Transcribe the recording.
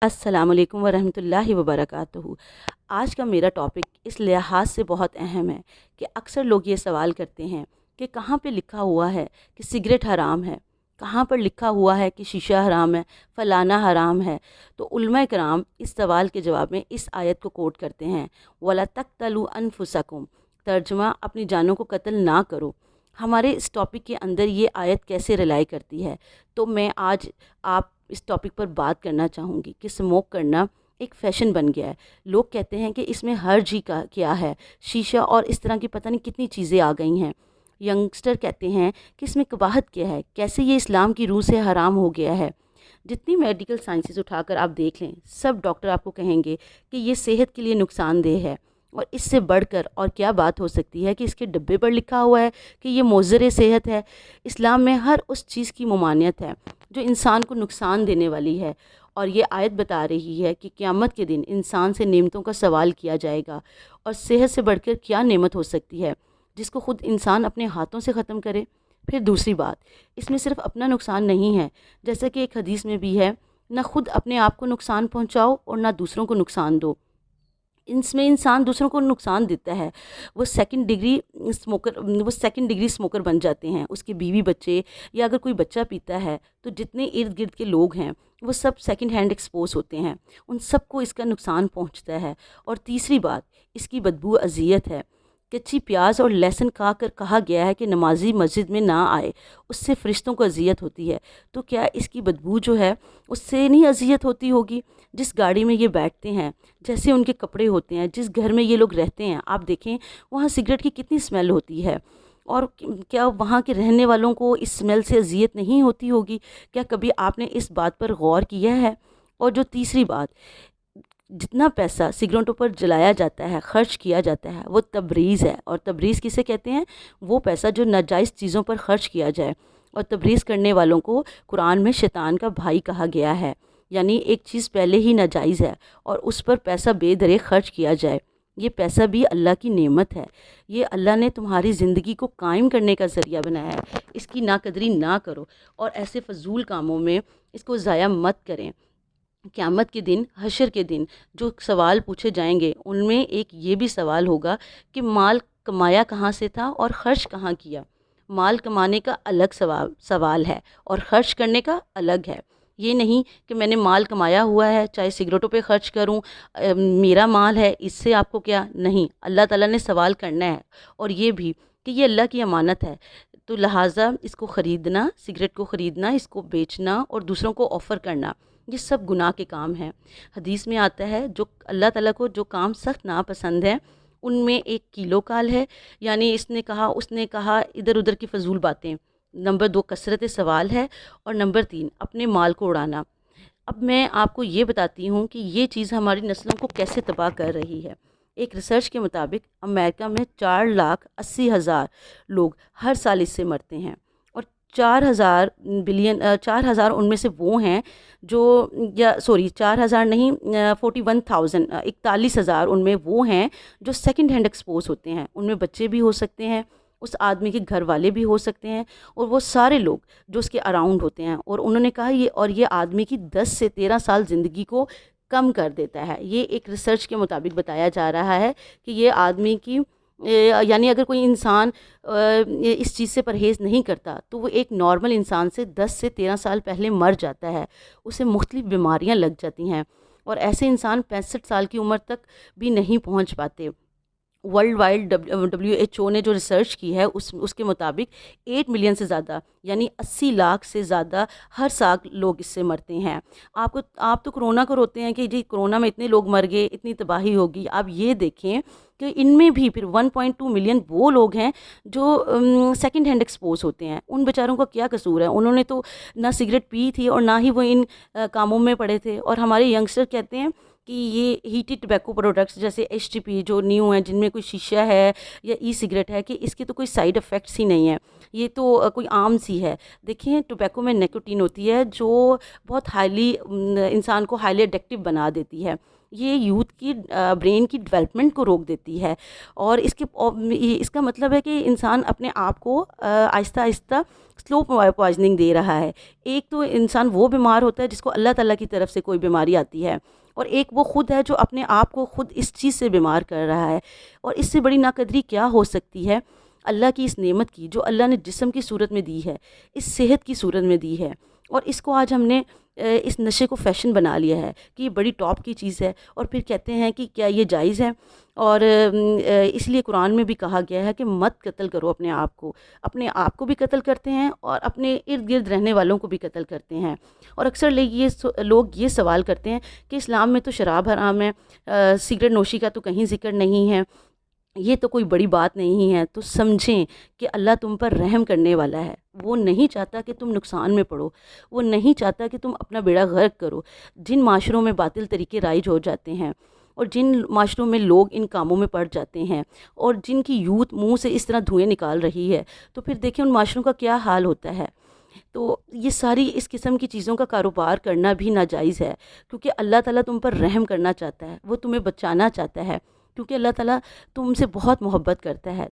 السلام علیکم ورحمۃ اللہ وبرکاتہ۔ آج کا میرا ٹاپک اس لحاظ سے بہت اہم ہے کہ اکثر لوگ یہ سوال کرتے ہیں کہ کہاں پہ لکھا ہوا ہے کہ سگریٹ حرام ہے، کہاں پر لکھا ہوا ہے کہ شیشہ حرام ہے، فلانا حرام ہے۔ تو علماء کرام اس سوال کے جواب میں اس آیت کو کوٹ کرتے ہیں، وَلَا تَقْتُلُوا أَنفُسَكُمْ، ترجمہ اپنی جانوں کو قتل نہ کرو۔ ہمارے اس ٹاپک کے اندر یہ آیت کیسے رلائی کرتی ہے، تو میں آج آپ اس ٹاپک پر بات کرنا چاہوں گی کہ اسموک کرنا ایک فیشن بن گیا ہے۔ لوگ کہتے ہیں کہ اس میں حرج ہی کا کیا ہے، شیشہ اور اس طرح کی پتہ نہیں کتنی چیزیں آ گئی ہیں۔ ینگسٹر کہتے ہیں کہ اس میں قباحت کیا ہے، کیسے یہ اسلام کی روح سے حرام ہو گیا ہے۔ جتنی میڈیکل سائنسز اٹھا کر آپ دیکھ لیں، سب ڈاکٹر آپ کو کہیں گے کہ یہ صحت کے لیے نقصان دہ ہے، اور اس سے بڑھ کر اور کیا بات ہو سکتی ہے کہ اس کے ڈبے پر لکھا ہوا ہے کہ یہ مضر صحت ہے۔ اسلام میں ہر اس چیز کی ممانعت ہے جو انسان کو نقصان دینے والی ہے، اور یہ آیت بتا رہی ہے کہ قیامت کے دن انسان سے نعمتوں کا سوال کیا جائے گا، اور صحت سے بڑھ کر کیا نعمت ہو سکتی ہے جس کو خود انسان اپنے ہاتھوں سے ختم کرے۔ پھر دوسری بات، اس میں صرف اپنا نقصان نہیں ہے، جیسا کہ ایک حدیث میں بھی ہے، نہ خود اپنے آپ کو نقصان پہنچاؤ اور نہ دوسروں کو نقصان دو۔ اس میں انسان دوسروں کو نقصان دیتا ہے، وہ سیکنڈ ڈگری اسموکر بن جاتے ہیں۔ اس کے بیوی بچے، یا اگر کوئی بچہ پیتا ہے تو جتنے ارد گرد کے لوگ ہیں وہ سب سیکنڈ ہینڈ ایکسپوز ہوتے ہیں، ان سب کو اس کا نقصان پہنچتا ہے۔ اور تیسری بات، اس کی بدبو اذیت ہے۔ کچی پیاز اور لہسن کھا کر کہا گیا ہے کہ نمازی مسجد میں نہ آئے، اس سے فرشتوں کو اذیت ہوتی ہے، تو کیا اس کی بدبو جو ہے اس سے نہیں اذیت ہوتی ہوگی؟ جس گاڑی میں یہ بیٹھتے ہیں، جیسے ان کے کپڑے ہوتے ہیں، جس گھر میں یہ لوگ رہتے ہیں، آپ دیکھیں وہاں سگریٹ کی کتنی اسمیل ہوتی ہے، اور کیا وہاں کے رہنے والوں کو اس اسمیل سے اذیت نہیں ہوتی ہوگی؟ کیا کبھی آپ نے اس بات پر غور کیا ہے؟ اور جو تیسری بات، جتنا پیسہ سگریٹوں پر جلایا جاتا ہے، خرچ کیا جاتا ہے، وہ تبریز ہے۔ اور تبریز کسے کہتے ہیں؟ وہ پیسہ جو ناجائز چیزوں پر خرچ کیا جائے، اور تبریز کرنے والوں کو قرآن میں شیطان کا بھائی کہا گیا ہے۔ یعنی ایک چیز پہلے ہی ناجائز ہے اور اس پر پیسہ بے درے خرچ کیا جائے۔ یہ پیسہ بھی اللہ کی نعمت ہے، یہ اللہ نے تمہاری زندگی کو قائم کرنے کا ذریعہ بنایا ہے، اس کی ناقدری نہ کرو، اور ایسے فضول کاموں میں اس کو ضائع مت کریں۔ قیامت کے دن، حشر کے دن جو سوال پوچھے جائیں گے، ان میں ایک یہ بھی سوال ہوگا کہ مال کمایا کہاں سے تھا اور خرچ کہاں کیا۔ مال کمانے کا الگ سوال ہے اور خرچ کرنے کا الگ ہے۔ یہ نہیں کہ میں نے مال کمایا ہوا ہے، چاہے سگریٹوں پہ خرچ کروں، میرا مال ہے، اس سے آپ کو کیا؟ نہیں، اللہ تعالیٰ نے سوال کرنا ہے، اور یہ بھی کہ یہ اللہ کی امانت ہے، تو لہٰذا اس کو خریدنا، سگریٹ کو خریدنا، اس کو بیچنا اور دوسروں کو آفر کرنا، یہ سب گناہ کے کام ہیں۔ حدیث میں آتا ہے جو اللہ تعالیٰ کو جو کام سخت ناپسند ہے، ان میں ایک کیلو کال ہے، یعنی اس نے کہا ادھر ادھر کی فضول باتیں۔ نمبر 2 کثرت سوال ہے، اور نمبر 3 اپنے مال کو اڑانا۔ اب میں آپ کو یہ بتاتی ہوں کہ یہ چیز ہماری نسلوں کو کیسے تباہ کر رہی ہے۔ ایک ریسرچ کے مطابق امریکہ میں 4,80,000 لوگ ہر سال اس سے مرتے ہیں، اور 4,000 ان میں سے وہ ہیں جو، یا سوری 4,000 نہیں، 41,000 41,000 ان میں وہ ہیں جو سیکنڈ ہینڈ ایکسپوز ہوتے ہیں۔ ان میں بچے بھی ہو سکتے ہیں، اس آدمی کے گھر والے بھی ہو سکتے ہیں، اور وہ سارے لوگ جو اس کے اراؤنڈ ہوتے ہیں۔ اور انہوں نے کہا یہ آدمی کی 10 سے 13 سال زندگی کو کم کر دیتا ہے۔ یہ ایک ریسرچ کے مطابق بتایا جا رہا ہے کہ یہ آدمی کی یعنی اگر کوئی انسان اس چیز سے پرہیز نہیں کرتا تو وہ ایک نارمل انسان سے 10 سے 13 سال پہلے مر جاتا ہے، اسے مختلف بیماریاں لگ جاتی ہیں، اور ایسے انسان 65 سال کی عمر تک بھی نہیں پہنچ پاتے۔ ورلڈ وائڈ WHO نے جو ریسرچ کی ہے اس کے مطابق 8 ملین سے زیادہ، یعنی 80 لاکھ سے زیادہ ہر سال لوگ اس سے مرتے ہیں۔ آپ تو کرونا کو روتے ہیں کہ جی کرونا میں اتنے لوگ مر گئے، اتنی تباہی ہوگی۔ آپ یہ دیکھیں کہ ان میں بھی پھر 1.2 ملین وہ لوگ ہیں جو سیکنڈ ہینڈ ایکسپوز ہوتے ہیں۔ ان بیچاروں کا کیا قصور ہے؟ انہوں نے تو نہ سگریٹ پی تھی اور نہ ہی وہ ان کاموں میں پڑے تھے۔ اور ہمارے ینگسٹر کہتے ہیں کہ یہ ہیٹڈ ٹبیکو پروڈکٹس جیسے HTP جو نیو ہیں، جن میں کوئی شیشہ ہے یا ای سگریٹ ہے، کہ اس کے تو کوئی سائیڈ افیکٹس ہی نہیں ہیں۔ یہ تو کوئی عام سی ہے۔ دیکھیں ٹوبیکو میں نیکوٹین ہوتی ہے جو بہت ہائیلی انسان کو ہائیلی ایڈکٹیو بنا دیتی ہے۔ یہ یوتھ کی برین کی ڈیولپمنٹ کو روک دیتی ہے، اور اس کا مطلب ہے کہ انسان اپنے آپ کو آہستہ آہستہ سلو پوائزننگ دے رہا ہے۔ ایک تو انسان وہ بیمار ہوتا ہے جس کو اللہ تعالیٰ کی طرف سے کوئی بیماری آتی ہے، اور ایک وہ خود ہے جو اپنے آپ کو خود اس چیز سے بیمار کر رہا ہے۔ اور اس سے بڑی ناقدری کیا ہو سکتی ہے اللہ کی اس نعمت کی جو اللہ نے جسم کی صورت میں دی ہے، اس صحت کی صورت میں دی ہے، اور اس کو آج ہم نے اس نشے کو فیشن بنا لیا ہے کہ یہ بڑی ٹاپ کی چیز ہے، اور پھر کہتے ہیں کہ کیا یہ جائز ہے؟ اور اس لیے قرآن میں بھی کہا گیا ہے کہ مت قتل کرو اپنے آپ کو بھی قتل کرتے ہیں اور اپنے ارد گرد رہنے والوں کو بھی قتل کرتے ہیں۔ اور اکثر لوگ یہ سوال کرتے ہیں کہ اسلام میں تو شراب حرام ہے، سگریٹ نوشی کا تو کہیں ذکر نہیں ہے، یہ تو کوئی بڑی بات نہیں ہے۔ تو سمجھیں کہ اللہ تم پر رحم کرنے والا ہے، وہ نہیں چاہتا کہ تم نقصان میں پڑو، وہ نہیں چاہتا کہ تم اپنا بیڑا غرق کرو۔ جن معاشروں میں باطل طریقے رائج ہو جاتے ہیں، اور جن معاشروں میں لوگ ان کاموں میں پڑ جاتے ہیں، اور جن کی یوتھ منہ سے اس طرح دھوئیں نکال رہی ہے، تو پھر دیکھیں ان معاشروں کا کیا حال ہوتا ہے۔ تو یہ ساری اس قسم کی چیزوں کا کاروبار کرنا بھی ناجائز ہے، کیونکہ اللہ تعالیٰ تم پر رحم کرنا چاہتا ہے، وہ تمہیں بچانا چاہتا ہے، کیونکہ اللہ تعالیٰ تم سے بہت محبت کرتا ہے۔